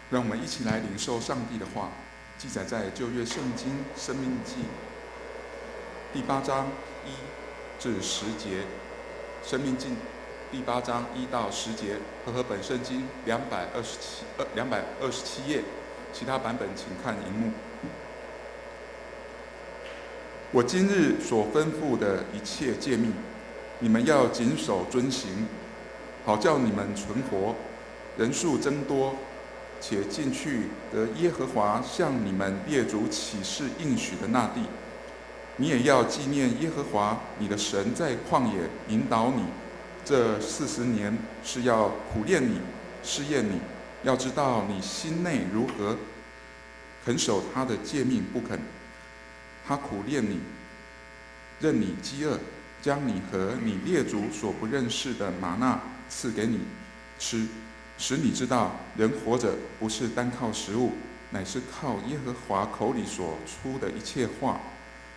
让我们一起来领受上帝的话，记载在旧约圣经申命记第8章1至10节。申命记第8章1到10节，和本圣经227页，其他版本请看荧幕。我今日所吩咐的一切诫命，你们要谨守遵行，好叫你们存活，人数增多，且进去得耶和华向你们列祖起誓应许的那地。你也要纪念耶和华你的神在旷野引导你这40年，是要苦练你，试验你，要知道你心内如何，肯守他的诫命不肯。他苦练你，任你饥饿，将你和你列祖所不认识的玛纳赐给你吃，使你知道人活着不是单靠食物，乃是靠耶和华口里所出的一切话。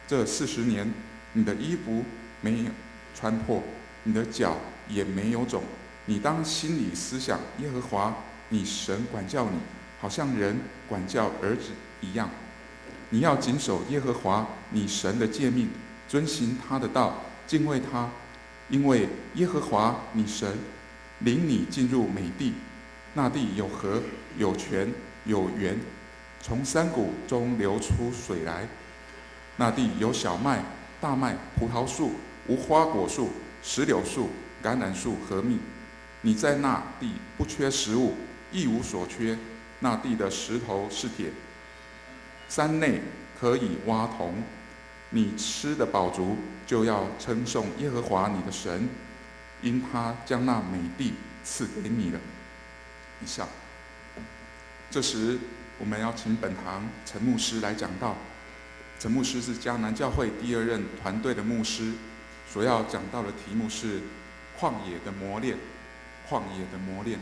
这40年，你的衣服没有穿破，你的脚也没有肿。你当心里思想耶和华你神管教你，好像人管教儿子一样。你要谨守耶和华你神的诫命，遵行他的道，敬畏他，因为耶和华你神领你进入美地，那地有河，有泉，有源，从山谷中流出水来。那地有小麦、大麦、葡萄树、无花果树、石榴树、橄榄树和蜜。你在那地不缺食物，一无所缺。那地的石头是铁，山内可以挖铜。你吃的饱足，就要称颂耶和华你的神，因他将那美地赐给你了。以上。这时我们要请本堂陈牧师来讲道。陈牧师是迦南教会第2任团队的牧师，所要讲到的题目是旷野的磨练。旷野的磨练。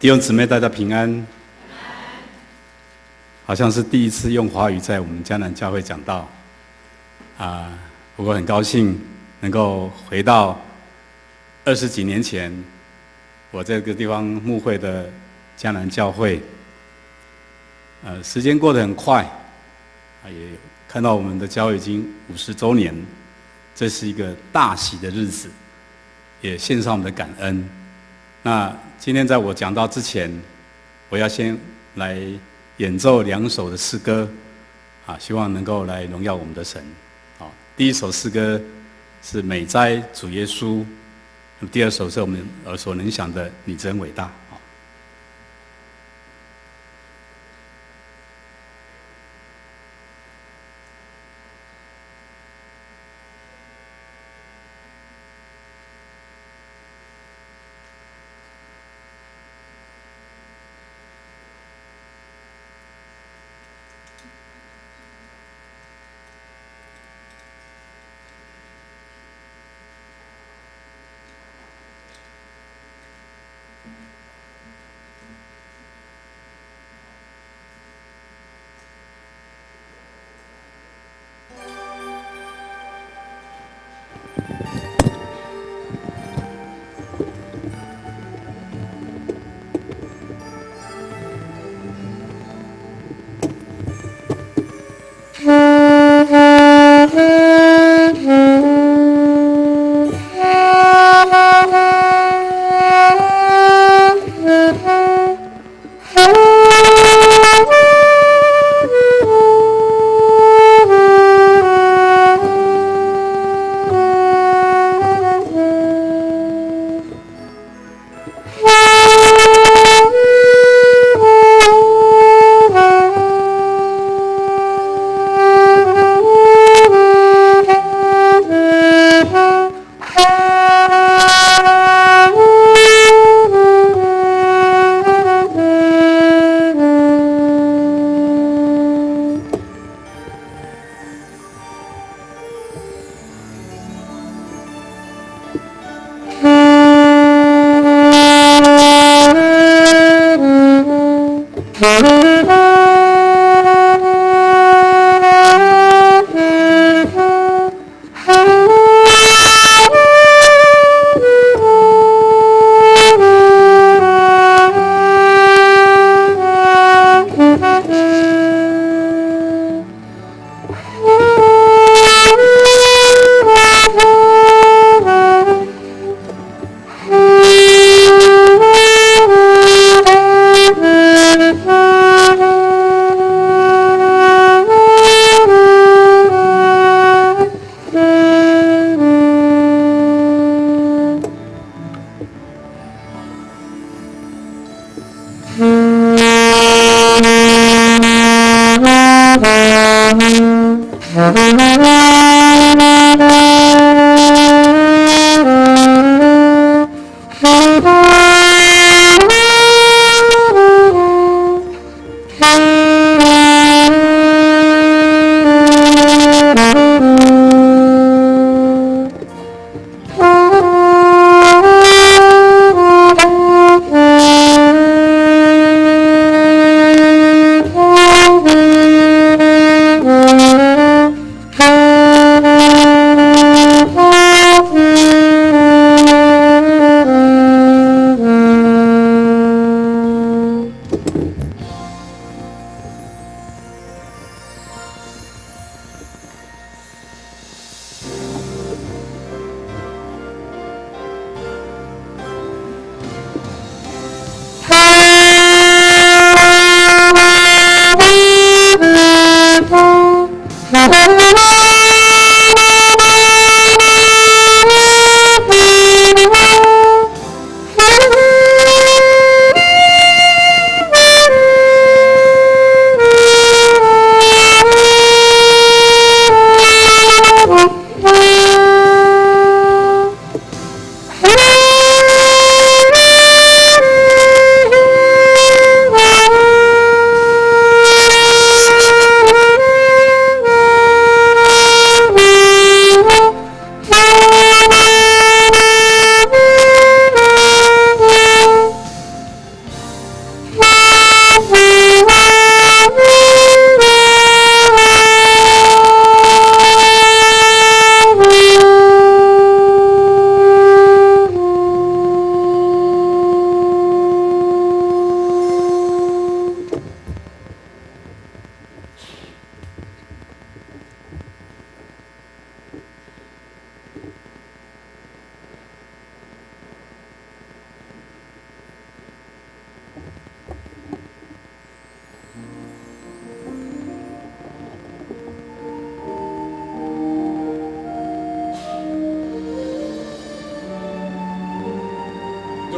弟兄姊妹，大家平安。好像是第一次用华语在我们迦南教会讲道不过很高兴能够回到20几年前我在这个地方牧会的迦南教会。时间过得很快，也看到我们的教会已经50周年，这是一个大喜的日子，也献上我们的感恩。那今天在我讲到之前，我要先来演奏2首的诗歌，希望能够来荣耀我们的神。第一首诗歌是美哉主耶稣，第2首是我们耳熟能详的你真伟大。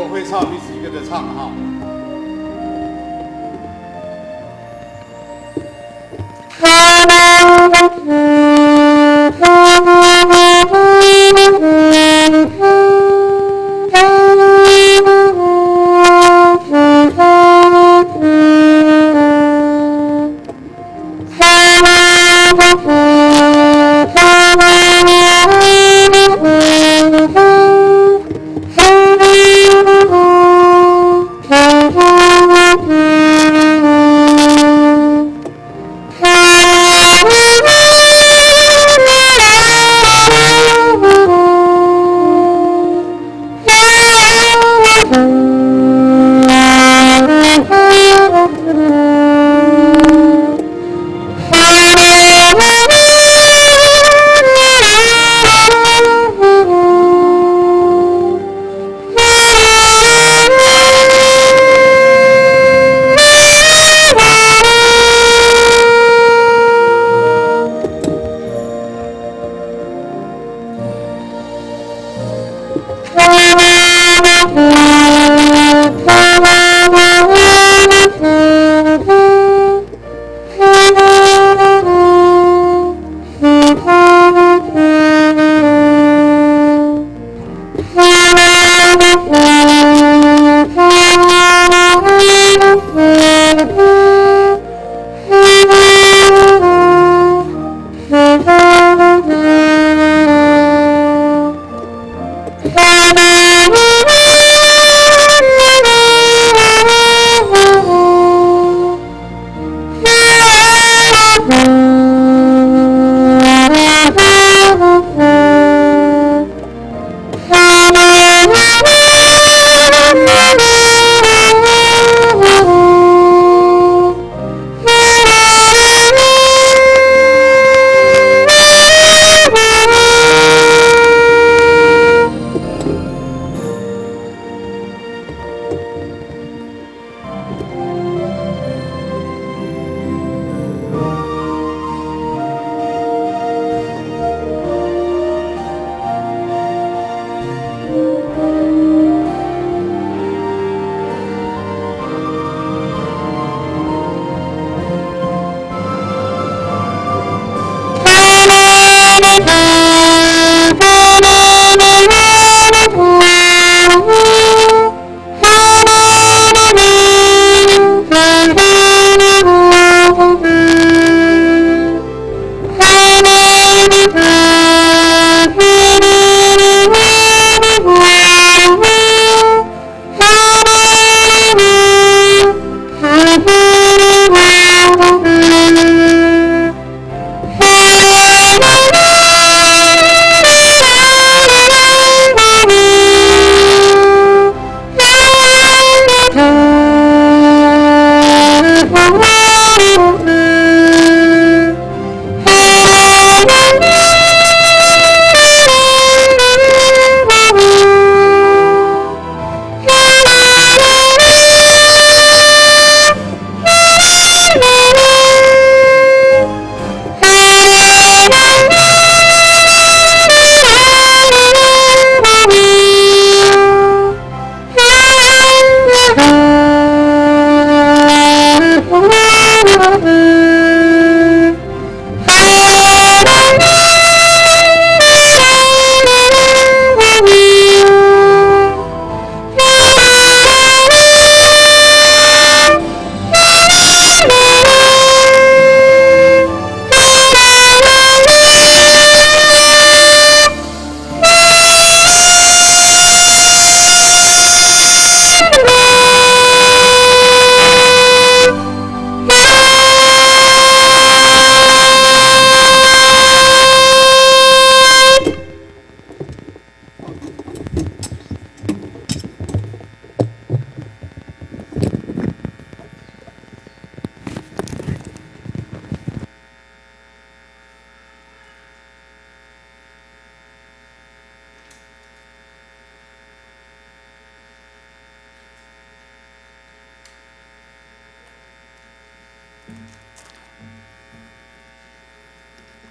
果会唱，彼此跟着唱哈。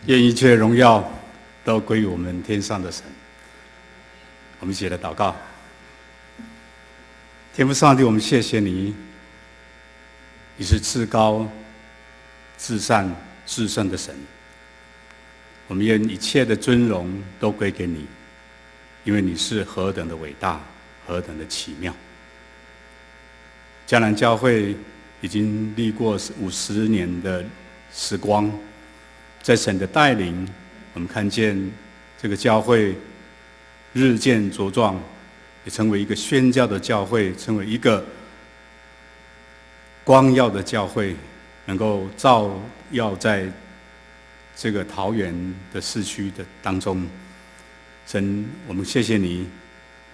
愿一切荣耀都归于我们天上的神。我们一起来祷告。天父上帝，我们谢谢你，你是至高、至善、至圣的神。我们愿一切的尊荣都归给你，因为你是何等的伟大，何等的奇妙。迦南教会已经历过50年的时光，在神的带领，我们看见这个教会日渐茁壮，也成为一个宣教的教会，成为一个光耀的教会，能够照耀在这个桃园的市区的当中。神，我们谢谢你，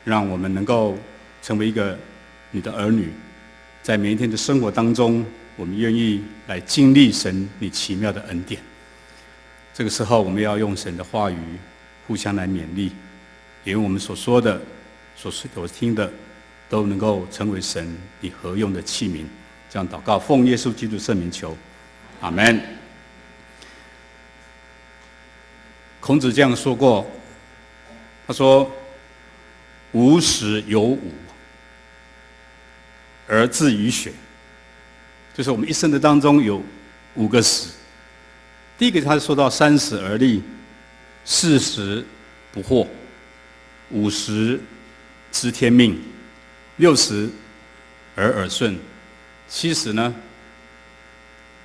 让我们能够成为一个你的儿女，在每一天的生活当中，我们愿意来经历神你奇妙的恩典。这个时候，我们要用神的话语互相来勉励，也用我们所说的、所听的，都能够成为神你合用的器皿。这样祷告，奉耶稣基督圣名求，阿们。孔子这样说过，他说：“吾十有五，而志于学。”就是我们一生的当中有5个死。第一个，他说到30而立，40不惑，50知天命，60而耳顺，70呢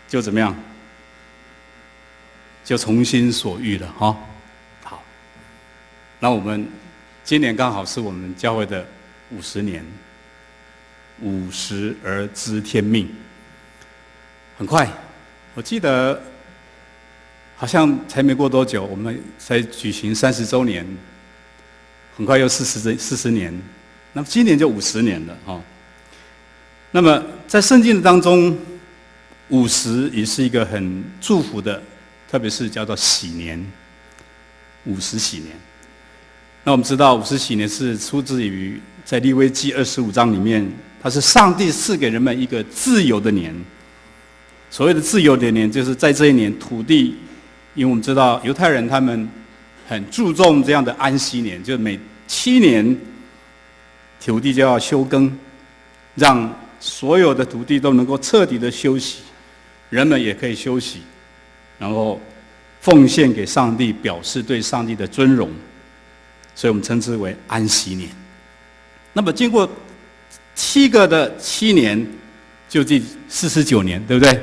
就怎么样？就从心所欲了哈。好，那我们今年刚好是我们教会的50年，50而知天命，很快，我记得好像才没过多久，我们才举行30周年，很快又40年，那么今年就50年了哈。那么在圣经的当中，50也是一个很祝福的，特别是叫做喜年，50喜年。那我们知道50喜年是出自于在利未记25章里面，它是上帝赐给人们一个自由的年。所谓的自由的年，就是在这一年土地，因为我们知道犹太人他们很注重这样的安息年，就是每7年土地就要休耕，让所有的土地都能够彻底的休息，人们也可以休息，然后奉献给上帝，表示对上帝的尊荣，所以我们称之为安息年。那么经过7个的7年，就第49年，对不对？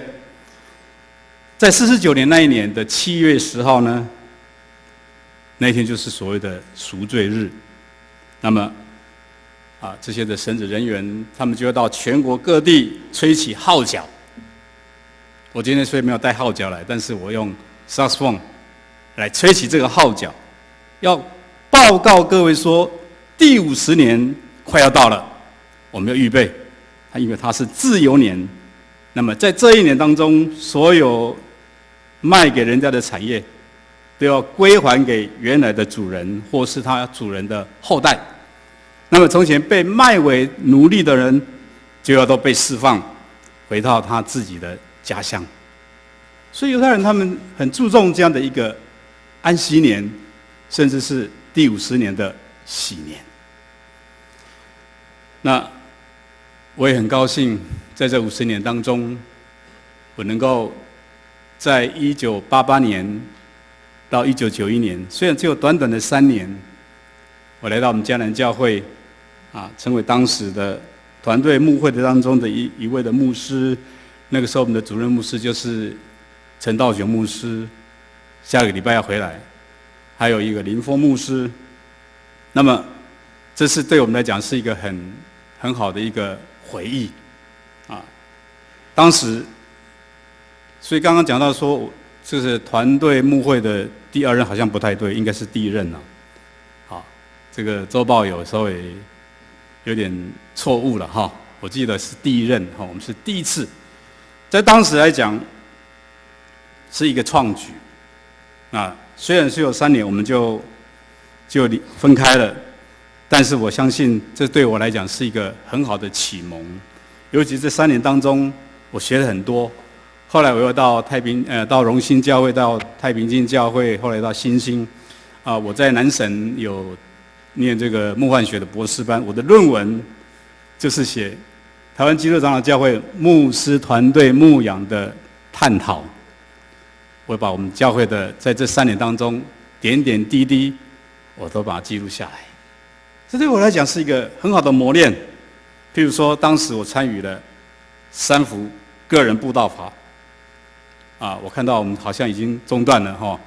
在49年那一年的7月10号呢，那一天就是所谓的赎罪日。那么这些的神职人员，他们就要到全国各地吹起号角。我今天虽然没有带号角来，但是我用 saxophone 来吹起这个号角，要报告各位说，第50年快要到了，我们要预备。因为它是自由年，那么在这一年当中，所有卖给人家的产业，都要归还给原来的主人，或是他主人的后代。那么从前被卖为奴隶的人，就要都被释放，回到他自己的家乡。所以犹太人他们很注重这样的一个安息年，甚至是第50年的喜年。那我也很高兴，在这50年当中，我能够在1988年到1991年，虽然只有短短的3年，我来到我们迦南教会，成为当时的团队牧会的当中的一位的牧师。那个时候我们的主任牧师就是陈道雄牧师，下个礼拜要回来，还有一个林峰牧师。那么这是对我们来讲是一个很好的一个回忆当时，所以刚刚讲到说，就是团队牧会的第2任好像不太对，应该是第1任了。这个周报有稍微有点错误了哈，我记得是第1任哈，我们是第一次，在当时来讲是一个创举虽然是有3年我们就分开了，但是我相信这对我来讲是一个很好的启蒙，尤其这3年当中，我学了很多。后来我又到到荣兴教会，到太平径教会，后来到新兴我在南省有念这个梦幻学的博士班，我的论文就是写台湾基督长老教会牧师团队牧养的探讨。我把我们教会的在这3年当中点点滴滴，我都把它记录下来。这对我来讲是一个很好的磨练。譬如说，当时我参与了3幅个人布道法，我看到我们好像已经中断了哈。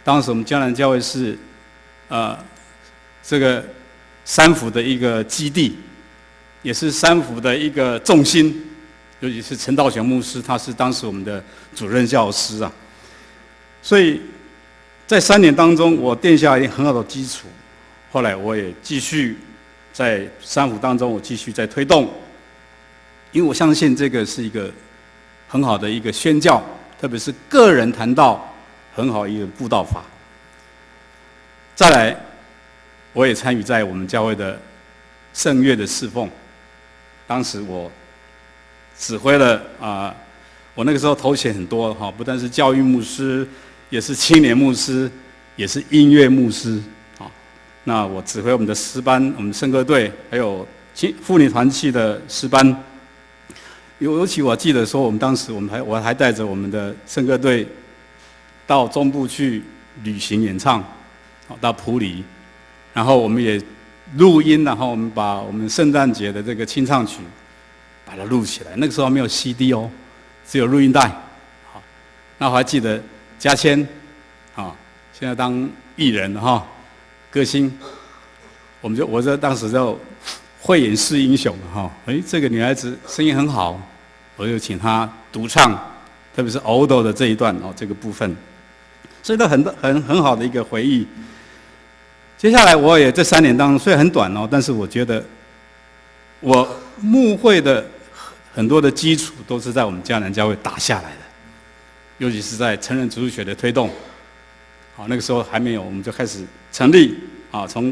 当时我们迦南教会是这个3幅的一个基地，也是3幅的一个重心，尤其是陈道雄牧师，他是当时我们的主任教师啊。所以在3年当中，我奠下一个很好的基础。后来我也继续在3幅当中，我继续在推动，因为我相信这个是一个很好的一个宣教，特别是个人谈道很好一个布道法。再来，我也参与在我们教会的圣乐的侍奉，当时我指挥了我那个时候头衔很多哈，不但是教育牧师，也是青年牧师，也是音乐牧师啊。那我指挥我们的诗班、我们圣歌队，还有妇女团契的诗班。尤其我记得说，我们当时我还带着我们的圣歌队到中部去旅行演唱，到埔里，然后我们也录音，然后我们把我们圣诞节的这个清唱曲把它录起来。那个时候没有 CD 哦，只有录音带。好，那我还记得嘉谦现在当艺人歌星，我这当时就慧眼识英雄这个女孩子声音很好，我就请她独唱，特别是欧斗的这一段这个部分，所以都很好的一个回忆。接下来我也这3年当中虽然很短但是我觉得我牧会的很多的基础都是在我们迦南教会打下来的，尤其是在成人主日学的推动。那个时候还没有，我们就开始成立从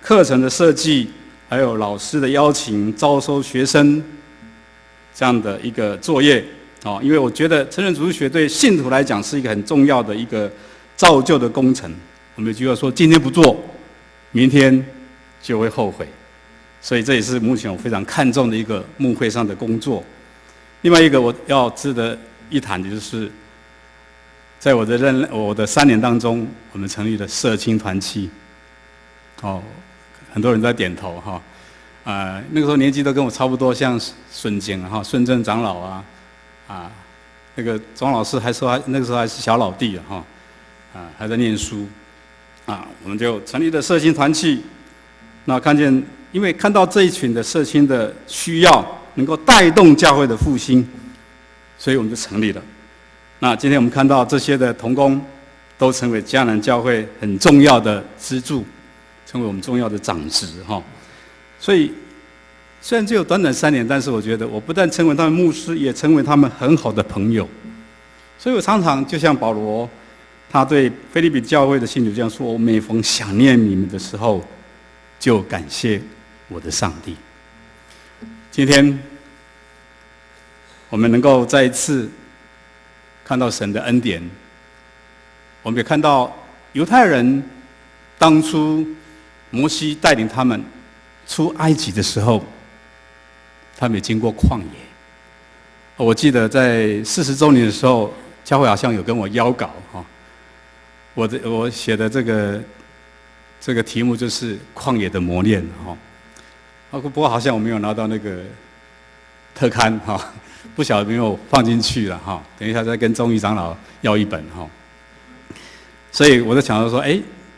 课程的设计，还有老师的邀请、招收学生这样的一个作业因为我觉得成人主日学对信徒来讲是一个很重要的一个造就的工程。我们有句话说：“今天不做，明天就会后悔。”所以这也是目前我非常看重的一个牧会上的工作。另外一个我要值得一谈的就是，在我的3年当中，我们成立了社青团契。很多人在点头那个时候年纪都跟我差不多，像孙景孙正长老那个庄老师还说那个时候还是小老弟还在念书我们就成立了社青团契。那因为看到这一群的社青的需要，能够带动教会的复兴，所以我们就成立了。那今天我们看到这些的同工都成为迦南教会很重要的支柱，成为我们重要的长职所以虽然只有短短3年，但是我觉得我不但成为他们牧师，也成为他们很好的朋友。所以我常常就像保罗，他对腓立比教会的信徒这样说：“我每逢想念你们的时候，就感谢我的上帝。”今天我们能够再一次看到神的恩典，我们也看到犹太人当初摩西带领他们出埃及的时候，他们也经过旷野。我记得在40周年的时候，教会好像有跟我邀稿我写的这个题目就是旷野的磨练不过好像我没有拿到那个特刊不晓得有没有放进去了等一下再跟宗义长老要一本所以我就想到说，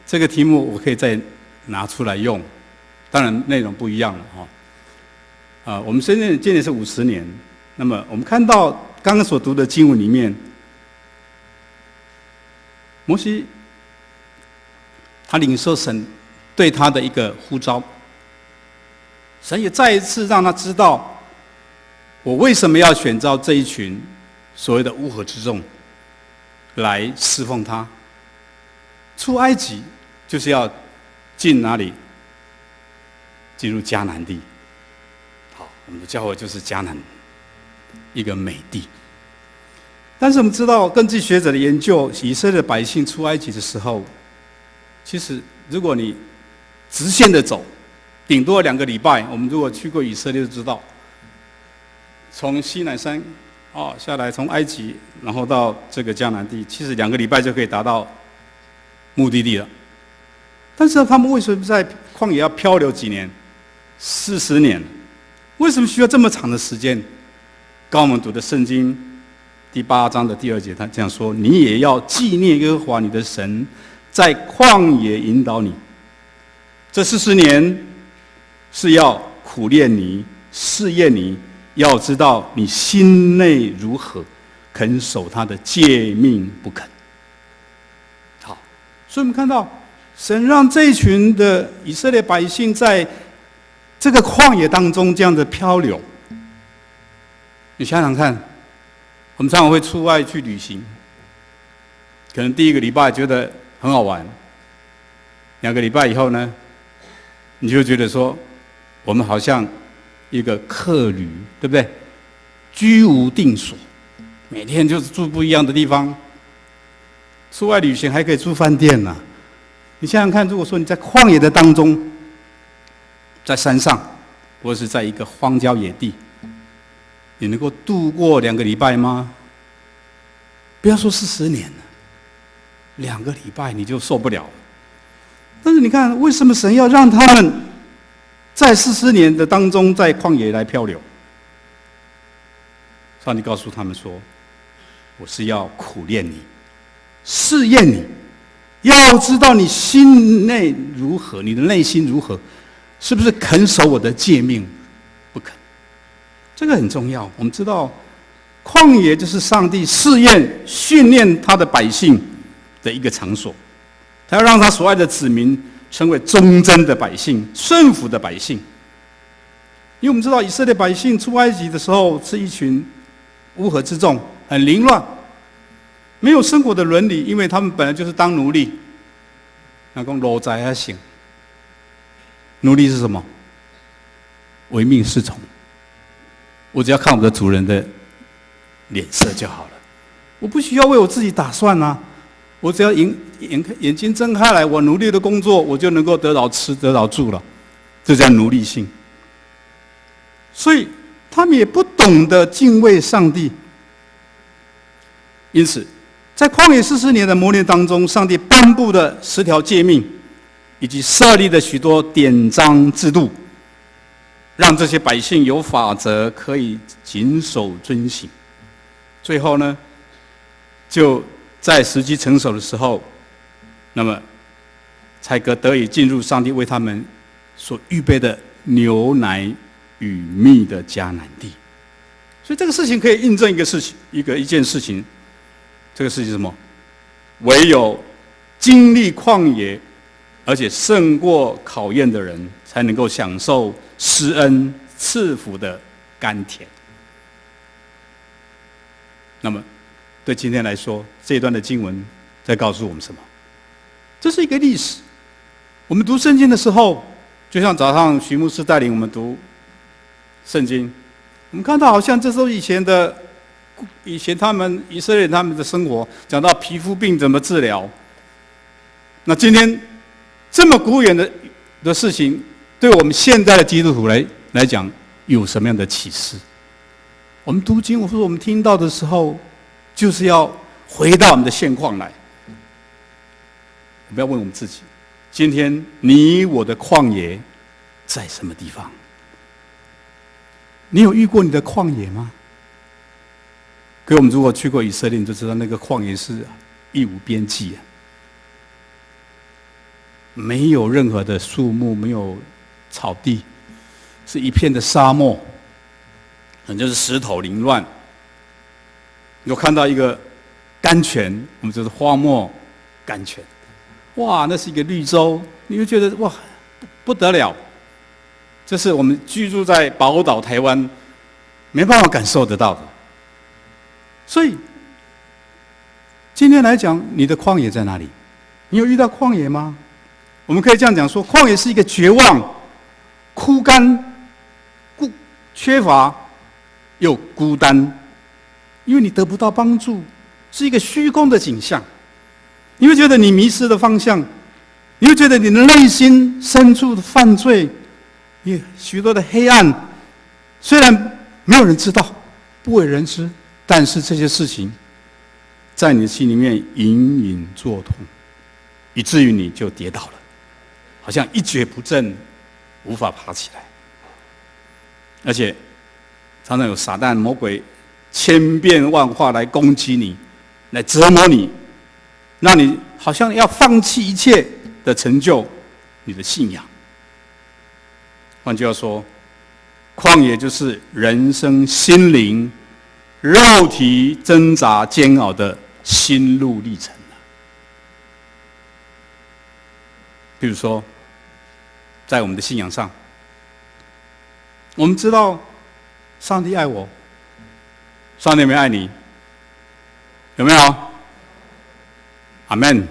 这个题目我可以再拿出来用，当然内容不一样了我们今年是50年，那么我们看到刚刚所读的经文里面，摩西他领受神对他的一个呼召，神也再一次让他知道，我为什么要选召这一群所谓的乌合之众来侍奉他。出埃及就是要进哪里？进入迦南地。好，我们的教会就是迦南一个美地。但是我们知道，根据学者的研究，以色列的百姓出埃及的时候，其实如果你直线的走，顶多2个礼拜。我们如果去过以色列就知道，从西乃山下来，从埃及，然后到这个迦南地，其实2个礼拜就可以达到目的地了。但是他们为什么在旷野要漂流几年？40年，为什么需要这么长的时间？刚我们读的圣经第8章的第2节，他这样说：你也要纪念耶和华你的神，在旷野引导你。这40年是要苦练你、试验你，要知道你心内如何，肯守他的诫命不肯。好，所以我们看到神让这一群的以色列百姓在这个旷野当中这样的漂流。你想想看，我们常常会出外去旅行，可能第1个礼拜觉得很好玩，2个礼拜以后呢，你就觉得说，我们好像一个客旅，对不对？居无定所，每天就是住不一样的地方。出外旅行还可以住饭店呢。你想想看，如果说你在旷野的当中，在山上，或是在一个荒郊野地，你能够度过2个礼拜吗？不要说40年了，2个礼拜你就受不了了。但是你看，为什么神要让他们在40年的当中在旷野来漂流？上帝告诉他们说：“我是要苦练你，试验你，要知道你心内如何，你的内心如何，是不是肯守我的诫命？不肯。这个很重要。我们知道，旷野就是上帝试验、训练他的百姓的一个场所。他要让他所爱的子民成为忠贞的百姓、顺服的百姓。因为我们知道，以色列百姓出埃及的时候是一群乌合之众，很凌乱，没有生活的伦理，因为他们本来就是当奴隶。那讲奴才还行，奴隶是什么？唯命是从。我只要看我的主人的脸色就好了，我不需要为我自己打算啊。我只要眼睛睁开来，我努力的工作，我就能够得到吃，得到住了。这叫奴隶性。所以他们也不懂得敬畏上帝。因此，在旷野40年的磨练当中，上帝颁布的10条诫命，以及设立的许多典章制度，让这些百姓有法则可以谨守遵行。最后呢，就在时机成熟的时候，那么才得以进入上帝为他们所预备的牛奶与蜜的迦南地。所以这个事情可以印证一个事情，一件事情。这个事情是什么？唯有经历旷野，而且胜过考验的人，才能够享受施恩赐福的甘甜。那么，对今天来说，这一段的经文在告诉我们什么？这是一个历史。我们读圣经的时候，就像早上徐牧师带领我们读圣经，我们看到好像这时候以前他们以色列人他们的生活，讲到皮肤病怎么治疗。那今天这么古远的事情，对我们现在的基督徒来讲，有什么样的启示？我们读经，我们听到的时候，就是要回到我们的现况来。我们要问我们自己：今天你我的旷野在什么地方？你有遇过你的旷野吗？可我们如果去过以色列，你就知道那个旷野是一无边际啊，没有任何的树木，没有草地，是一片的沙漠，很就是石头凌乱。有看到一个甘泉，我们就是荒漠甘泉，哇，那是一个绿洲，你会觉得哇不得了。这是我们居住在宝岛台湾没办法感受得到的。所以今天来讲，你的旷野在哪里？你有遇到旷野吗？我们可以这样讲说，旷野是一个绝望、枯干、缺乏又孤单，因为你得不到帮助，是一个虚空的景象。你会觉得你迷失了方向，你会觉得你的内心深处的犯罪也许多的黑暗，虽然没有人知道，不为人知，但是这些事情在你的心里面隐隐作痛，以至于你就跌倒了，好像一蹶不振，无法爬起来。而且常常有撒旦魔鬼千变万化来攻击你，来折磨你，让你好像要放弃一切的成就你的信仰。换句话说，旷野就是人生心灵肉体挣扎煎熬的心路历程。比如说在我们的信仰上，我们知道上帝爱我，上帝有没有爱你？有没有？阿们。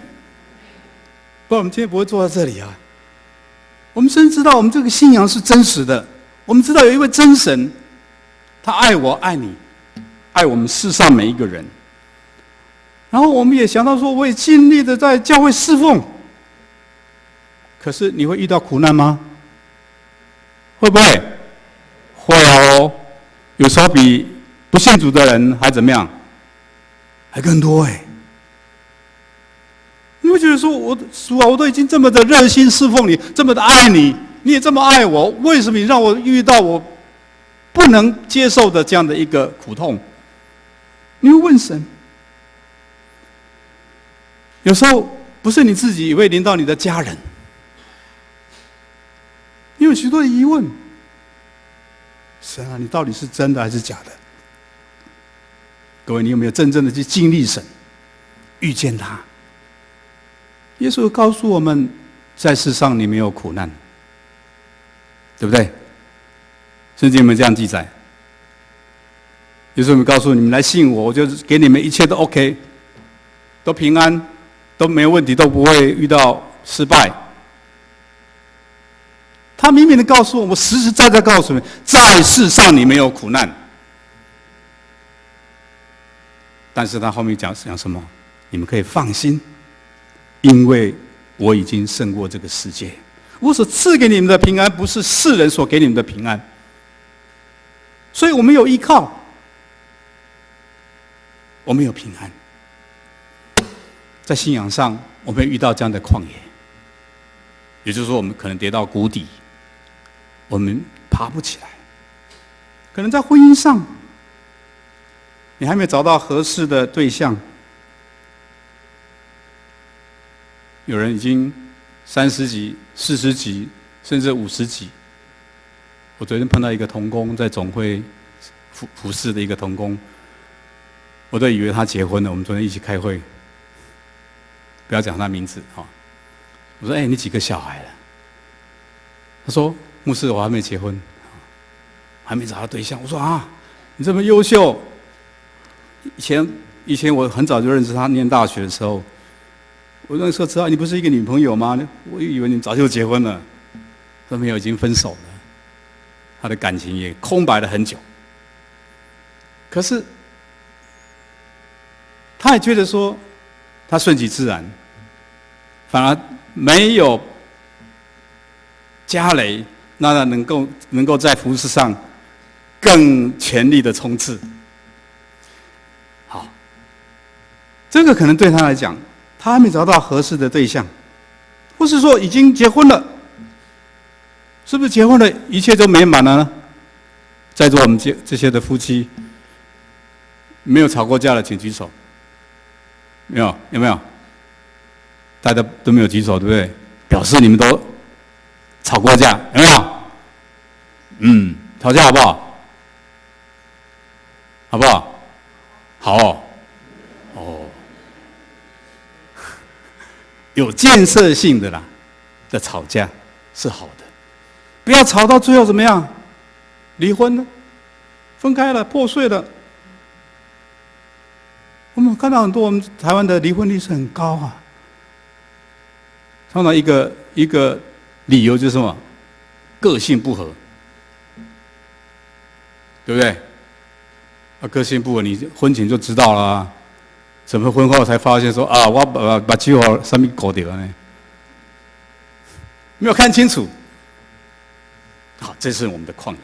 不然我们今天不会坐在这里啊。我们深知道我们这个信仰是真实的，我们知道有一位真神，他爱我爱你，爱我们世上每一个人。然后我们也想到说，我也尽力的在教会侍奉。可是你会遇到苦难吗？会不会？会哦，有时候比不信主的人还怎么样？还更多哎。你会觉得说，主啊，我都已经这么的热心侍奉你，这么的爱你，你也这么爱我，为什么你让我遇到我不能接受的这样的一个苦痛？你会问神。有时候不是你自己，也会临到你的家人，你有许多的疑问。神啊，你到底是真的还是假的？各位，你有没有真正的去经历神，遇见他？耶稣告诉我们，在世上你没有苦难，对不对？圣经有没有这样记载？耶稣有没有告诉你们来信我，我就给你们一切都 OK， 都平安，都没有问题，都不会遇到失败。他明明的告诉我，我实实在在告诉你们，在世上你没有苦难。但是他后面讲什么？你们可以放心，因为我已经胜过这个世界。我所赐给你们的平安，不是世人所给你们的平安。所以我们有依靠，我们有平安。在信仰上，我们遇到这样的旷野，也就是说，我们可能跌到谷底，我们爬不起来。可能在婚姻上，你还没有找到合适的对象，有人已经30几、40几，甚至50几。我昨天碰到一个同工，在总会服侍的一个同工，我都以为他结婚了。我们昨天一起开会，不要讲他名字啊。我说：“哎，你几个小孩了？”他说：“牧师，我还没结婚，还没找到对象。”我说：“啊，你这么优秀。”以前我很早就认识他，念大学的时候，我那时候知道你不是一个女朋友吗？我以为你早就结婚了。说没有，已经分手了。他的感情也空白了很久。可是他也觉得说，他顺其自然，反而没有家累，让他能够在服事上更全力的冲刺。好，这个可能对他来讲，他还没找到合适的对象，或是说已经结婚了，是不是结婚了一切都美满了呢？在座我们这些的夫妻，没有吵过架的请举手。没有？有没有？大家都没有举手，对不对？表示你们都吵过架，有没有？吵架好不好？好不好？好哦。哦，有建设性的啦的吵架是好的，不要吵到最后怎么样？离婚了，分开了，破碎了。我们看到很多我们台湾的离婚率是很高啊。常常一个理由就是什么？个性不合，对不对？个性不合，你婚前就知道了啊，怎么婚后才发现说啊，我把酒什么搞掉呢？没有看清楚。好，这是我们的旷野。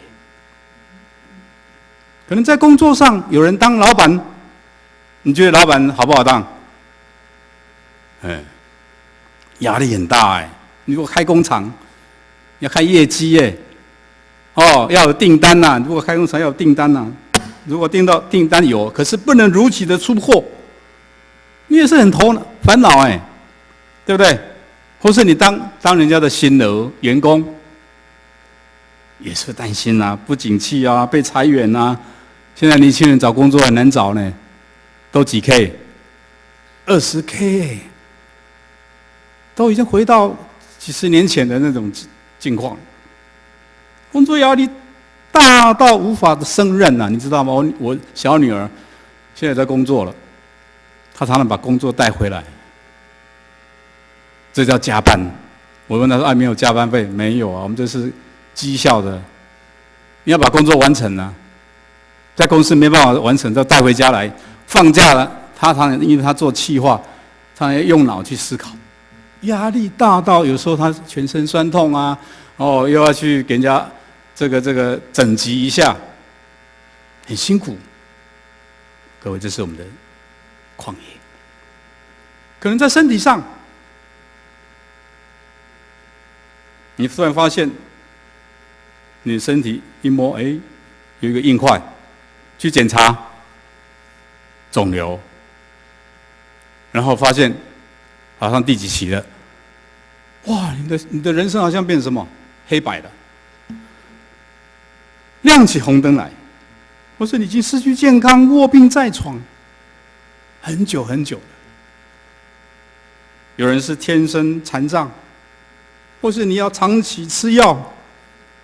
可能在工作上，有人当老板，你觉得老板好不好当？压力很大哎。你如果开工厂，要开业绩哎，要有订单呐。如果开工厂要有订单呐，如果订单有，可是不能如期的出货，你也是很烦恼哎，对不对？或是你当人家的新员工，也是担心啊，不景气啊，被裁员啊。现在年轻人找工作很难找呢，都几 K，20K，都已经回到几十年前的那种境况。工作压力大到无法胜任啊，你知道吗？我小女儿现在在工作了，她常常把工作带回来，这叫加班。我问她说：“没有加班费？”没有啊，我们这是绩效的，你要把工作完成啊。在公司没办法完成，就带回家来。放假了，他常常因为他做企划，常常用脑去思考，压力大到有时候他全身酸痛啊，又要去给人家这个整急一下，很辛苦。各位，这是我们的旷野。可能在身体上，你突然发现，你身体一摸，有一个硬块。去检查肿瘤，然后发现好像第几期了，哇！你的人生好像变成什么黑白了，亮起红灯来，或是你已经失去健康，卧病在床很久很久了。有人是天生残障，或是你要长期吃药，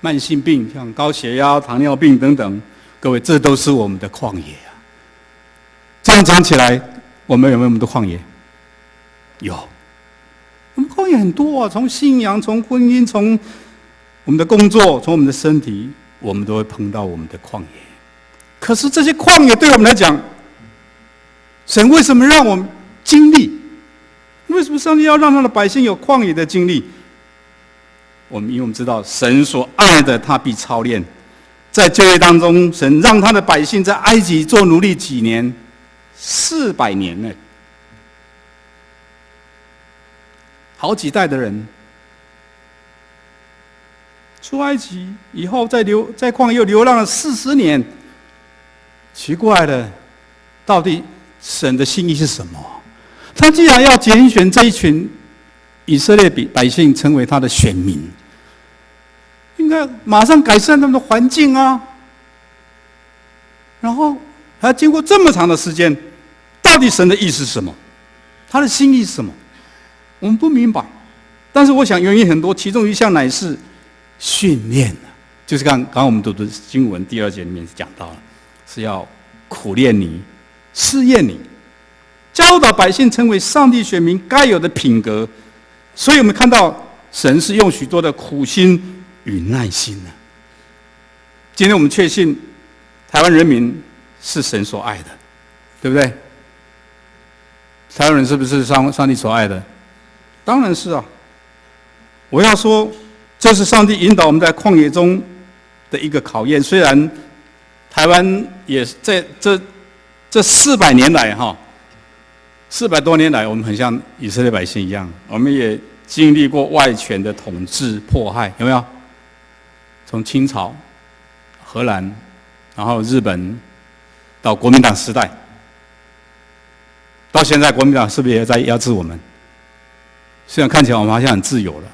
慢性病像高血压、糖尿病等等。各位，这都是我们的旷野啊！这样讲起来，我们有没有我们的旷野？有，我们旷野很多啊，从信仰、从婚姻、从我们的工作、从我们的身体，我们都会碰到我们的旷野。可是这些旷野对我们来讲，神为什么让我们经历？为什么上帝要让他的百姓有旷野的经历？因为我们知道，神所爱的，他必操练。在旧约当中，神让他的百姓在埃及做奴隶几年？400年呢，好几代的人出埃及以后，在旷野又流浪了40年。奇怪了，到底神的心意是什么？他既然要拣选这一群以色列百姓成为他的选民，应该马上改善他们的环境啊，然后还要经过这么长的时间，到底神的意思是什么？他的心意是什么？我们不明白。但是我想原因很多，其中一项乃是训练，就是刚刚我们读的经文第2节里面讲到了，是要苦练你、试验你，教导百姓成为上帝选民该有的品格。所以我们看到神是用许多的苦心与耐心呢。今天我们确信台湾人民是神所爱的，对不对？台湾人是不是上帝所爱的？当然是啊。我要说，这是上帝引导我们在旷野中的一个考验。虽然台湾也在这400年来400多年来，我们很像以色列百姓一样，我们也经历过外权的统治迫害，有没有？从清朝、荷兰，然后日本，到国民党时代，到现在国民党是不是也在压制我们？虽然看起来我们好像很自由了，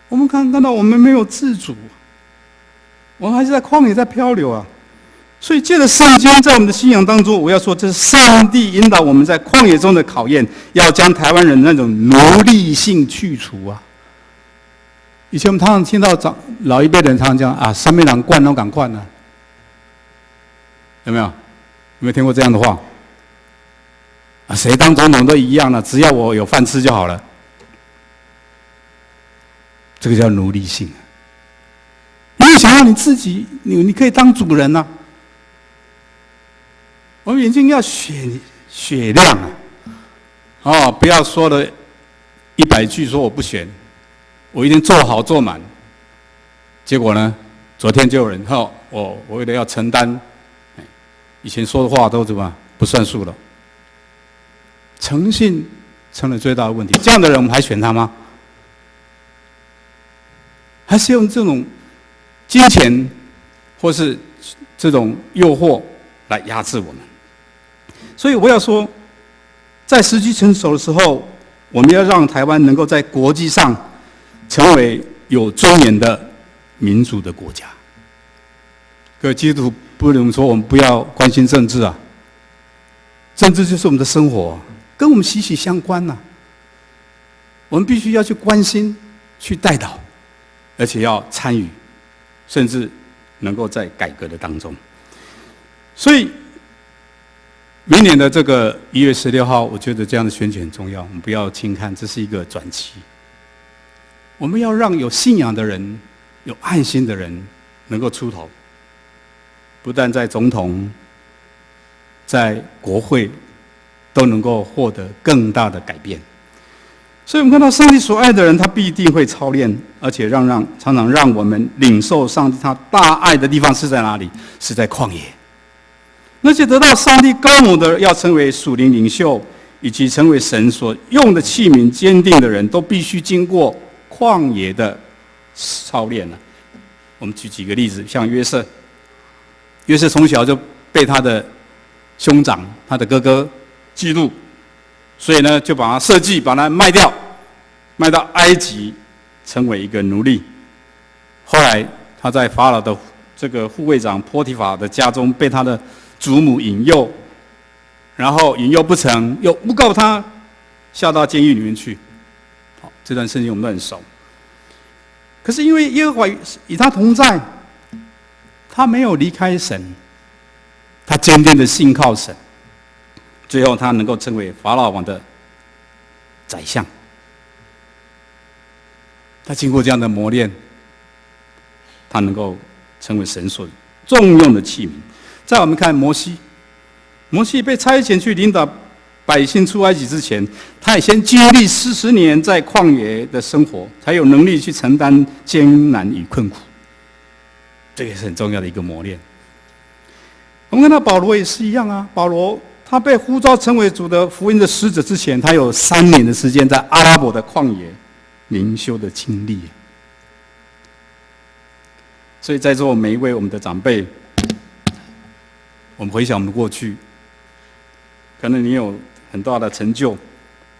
我们看到我们没有自主，我们还是在旷野在漂流啊。所以借着圣经在我们的信仰当中，我要说，这是上帝引导我们在旷野中的考验，要将台湾人那种奴隶性去除啊。以前我们常常听到老一辈的人常常讲啊，三面人惯都赶快呢，有没有？有没有听过这样的话？啊，谁当总统都一样了，只要我有饭吃就好了。这个叫奴隶性。你有想要你自己，你可以当主人啊。我们眼睛要雪亮啊！不要说了100句说我不选，我一定做好做满，结果呢，昨天就有人我为了要承担，以前说的话都怎么不算数了。诚信成了最大的问题。这样的人我们还选他吗？还是用这种金钱或是这种诱惑来压制我们？所以我要说，在时机成熟的时候，我们要让台湾能够在国际上成为有尊严的民主的国家。各位基督徒不能说我们不要关心政治啊，政治就是我们的生活，跟我们息息相关呐。我们必须要去关心、去带导，而且要参与，甚至能够在改革的当中。所以，明年的这个1月16号，我觉得这样的选举很重要，我们不要轻看，这是一个转期。我们要让有信仰的人、有爱心的人能够出头，不但在总统、在国会都能够获得更大的改变。所以我们看到上帝所爱的人，他必定会操练，而且常常让我们领受上帝他大爱的地方是在哪里？是在旷野。那些得到上帝高某的，要成为属灵领袖，以及成为神所用的器皿，坚定的人，都必须经过旷野的操练了。我们举几个例子，像约瑟从小就被他的兄长、他的哥哥嫉妒，所以呢，就把他设计，把他卖掉，卖到埃及，成为一个奴隶。后来他在法老的这个护卫长波提法的家中，被他的祖母引诱，然后引诱不成，又诬告他，下到监狱里面去。好，这段圣经我们都很熟。可是因为耶和华与他同在，他没有离开神，他坚定的信靠神，最后他能够成为法老王的宰相。他经过这样的磨练，他能够成为神所重用的器皿。再我们看摩西被差遣去领导百姓出埃及之前，他也先经历40年在旷野的生活，才有能力去承担艰难与困苦。这个是很重要的一个磨练。我们看到保罗也是一样啊，保罗他被呼召成为主的福音的使者之前，他有3年的时间在阿拉伯的旷野灵修的经历。所以在座每一位我们的长辈，我们回想我们的过去，可能你有很大的成就，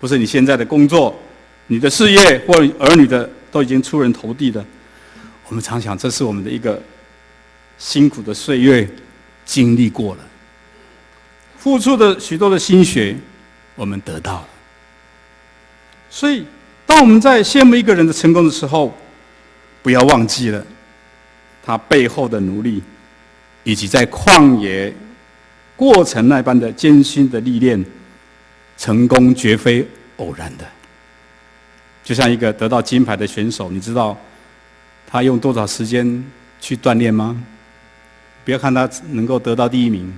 不是你现在的工作、你的事业或儿女的都已经出人头地的。我们常想，这是我们的一个辛苦的岁月经历过了，付出的许多的心血，我们得到了。所以，当我们在羡慕一个人的成功的时候，不要忘记了他背后的努力，以及在旷野过程那般的艰辛的历练，成功绝非偶然的。就像一个得到金牌的选手，你知道他用多少时间去锻炼吗？不要看他能够得到第1名，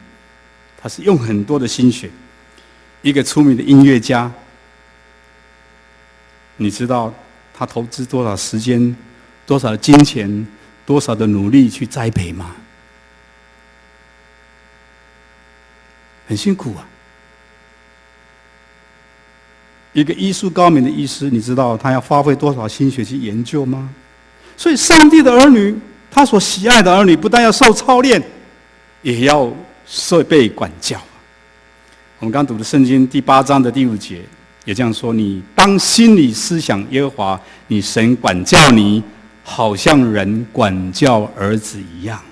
他是用很多的心血。一个出名的音乐家，你知道他投资多少时间、多少的金钱、多少的努力去栽培吗？很辛苦啊！一个医术高明的医师，你知道他要花费多少心血去研究吗？所以，上帝的儿女，他所喜爱的儿女，不但要受操练，也要受被管教。我们刚读的圣经第8章的第5节也这样说：你当心里思想耶和华你神管教你，好像人管教儿子一样。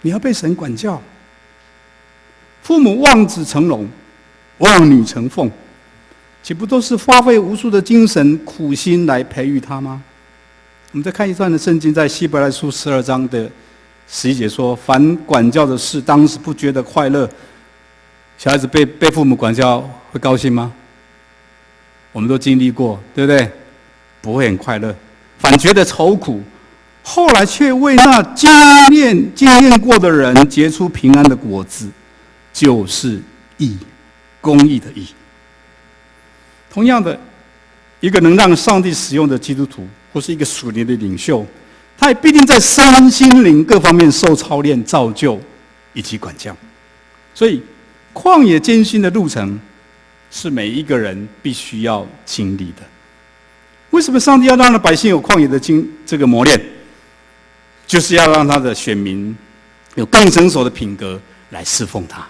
你要被神管教。父母望子成龙，望女成凤，岂不都是花费无数的精神苦心来培育他吗？我们再看一段的圣经，在希伯来书12章的11节说：凡管教的事，当时不觉得快乐。小孩子被父母管教会高兴吗？我们都经历过，对不对？不会很快乐，反觉得愁苦。后来却为那经验过的人结出平安的果子，就是义，公义的义。同样的，一个能让上帝使用的基督徒，或是一个属灵的领袖，他也必定在身心灵各方面受操练、造就以及管教。所以，旷野艰辛的路程是每一个人必须要经历的。为什么上帝要让百姓有旷野的这个磨练？就是要让他的选民有更成熟的品格来侍奉他。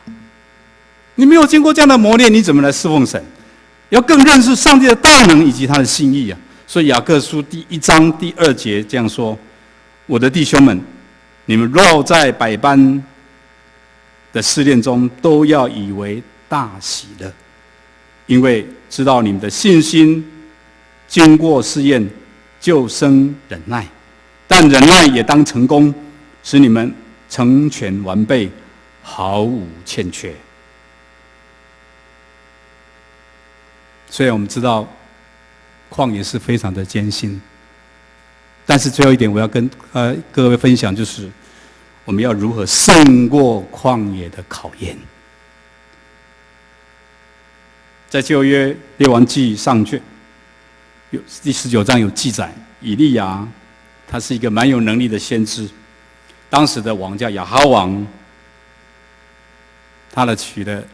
你没有经过这样的磨练，你怎么来侍奉神？要更认识上帝的大能以及他的心意啊！所以雅各书第1章第2节这样说：“我的弟兄们，你们若在百般的试炼中，都要以为大喜乐，因为知道你们的信心经过试验，就生忍耐。但忍耐也当成功，使你们成全完备，毫无欠缺。”虽然我们知道旷野是非常的艰辛，但是最后一点我要跟各位分享，就是我们要如何胜过旷野的考验。在旧约列王纪上卷有第19章有记载，以利亚他是一个蛮有能力的先知，当时的王叫亚哈王，他的娶的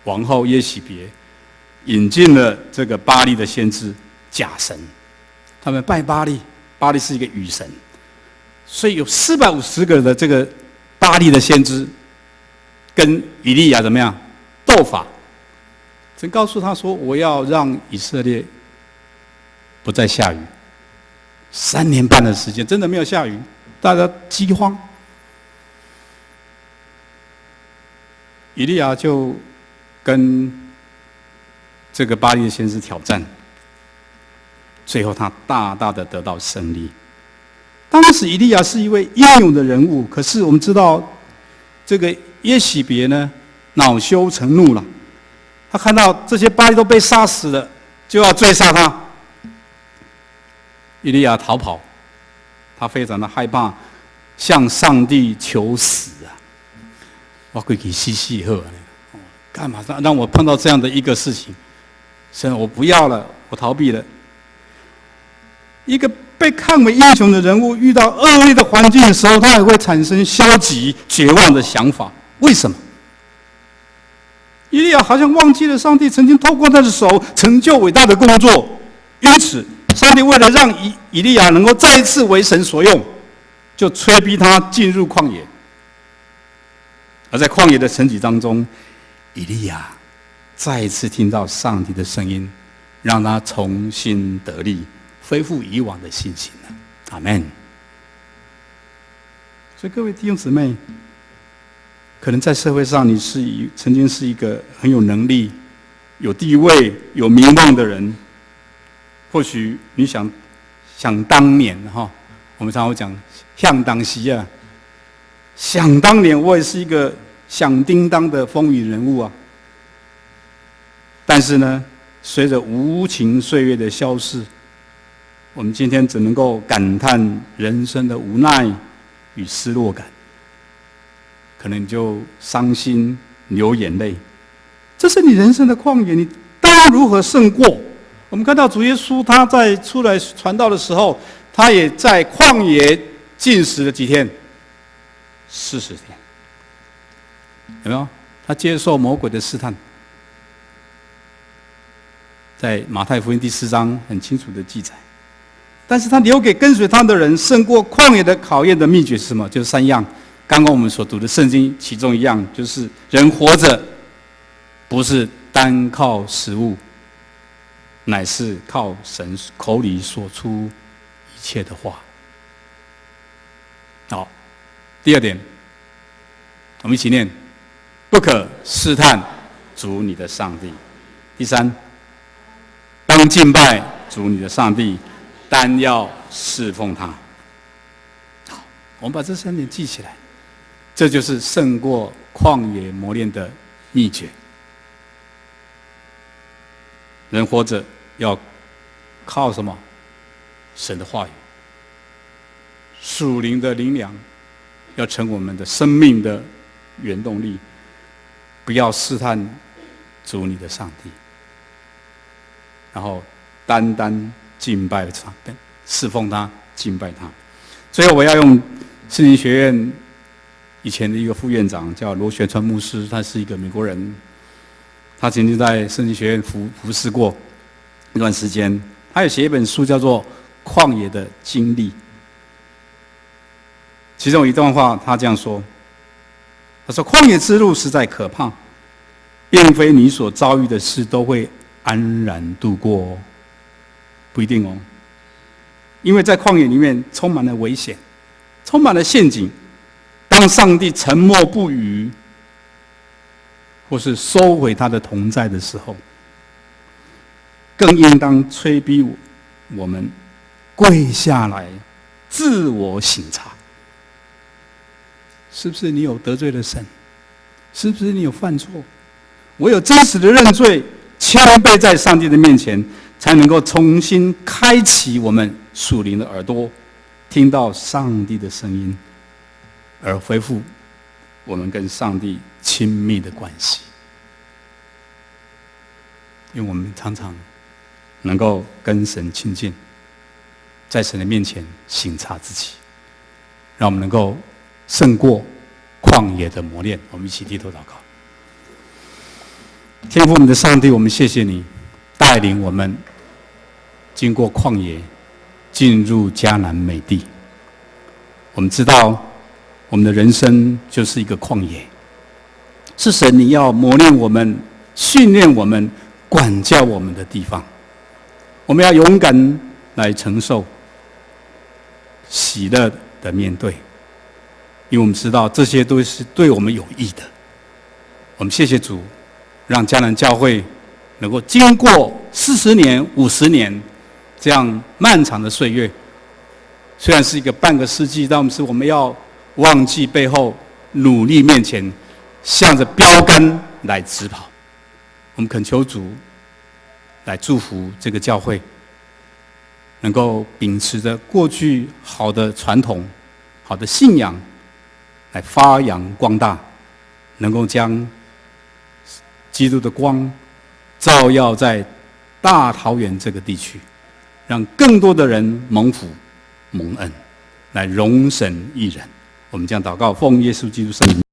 王后耶洗别引进了这个巴力的先知假神，他们拜巴力，巴力是一个雨神，所以有450个的这个巴力的先知跟以利亚怎么样斗法。神告诉他说：“我要让以色列不再下雨，3年半的时间真的没有下雨，大家饥荒。”以利亚就跟这个巴力的先知挑战，最后他大大的得到胜利。当时以利亚是一位英勇的人物，可是我们知道这个耶洗别呢，恼羞成怒了，他看到这些巴力都被杀死了，就要追杀他。以利亚逃跑，他非常的害怕，向上帝求死啊！我过去死死好，干嘛让我碰到这样的一个事情？神，我不要了，我逃避了。一个被看为英雄的人物，遇到恶劣的环境的时候，他也会产生消极、绝望的想法。为什么？以利亚好像忘记了上帝曾经透过他的手成就伟大的工作，因此，上帝为了让以利亚能够再一次为神所用，就催逼他进入旷野。而在旷野的神迹当中，以利亚再一次听到上帝的声音，让他重新得力，恢复以往的信心了。阿们。所以各位弟兄姊妹，可能在社会上你曾经是一个很有能力、有地位、有名望的人，或许你想当年哈，我们常常讲想当时啊，想当年我也是一个响叮当的风云人物啊。但是呢，随着无情岁月的消逝，我们今天只能够感叹人生的无奈与失落感，可能你就伤心流眼泪。这是你人生的旷野，你当如何胜过？我们看到主耶稣他在出来传道的时候，他也在旷野禁食了几天？40天，有没有？他接受魔鬼的试探。在马太福音第4章很清楚的记载，但是他留给跟随他的人胜过旷野的考验的秘诀是什么？就是3样。刚刚我们所读的圣经，其中1样就是人活着不是单靠食物，乃是靠神口里所出一切的话。好，第2点，我们一起念：不可试探主你的上帝。第3，当敬拜主你的上帝，单要侍奉他。好，我们把这3点记起来，这就是胜过旷野磨练的秘诀。人活着要靠什么？神的话语，属灵的灵粮，要成我们的生命的原动力。不要试探主你的上帝，然后单单敬拜他，侍奉他，敬拜他。最后，我要用圣经学院以前的一个副院长叫罗学川牧师，他是一个美国人，他曾经在圣经学院服侍过一段时间。他有写一本书叫做《旷野的经历》，其中有一段话，他这样说：“他说，旷野之路实在可怕，并非你所遭遇的事都会安然度过哦，不一定哦。因为在旷野里面充满了危险，充满了陷阱。当上帝沉默不语，或是收回他的同在的时候，更应当催逼我们跪下来，自我省察。是不是你有得罪了神？是不是你有犯错？唯有真实的认罪，谦卑在上帝的面前，才能够重新开启我们属灵的耳朵，听到上帝的声音，而恢复我们跟上帝亲密的关系。因为我们常常能够跟神亲近，在神的面前省察自己，让我们能够胜过旷野的磨练。我们一起低头祷告。天父我们的上帝，我们谢谢你带领我们经过旷野，进入迦南美地。我们知道我们的人生就是一个旷野，是神你要磨练我们、训练我们、管教我们的地方。我们要勇敢来承受，喜乐的面对，因为我们知道这些都是对我们有益的。我们谢谢主，让迦南教会能够经过40年、50年这样漫长的岁月，虽然是一个半个世纪，但我们要忘记背后，努力面前，向着标杆来直跑。我们恳求主来祝福这个教会，能够秉持着过去好的传统、好的信仰，来发扬光大，能够将基督的光照耀在大桃园这个地区，让更多的人蒙福蒙恩，来荣神益人。我们将祷告，奉耶稣基督圣名。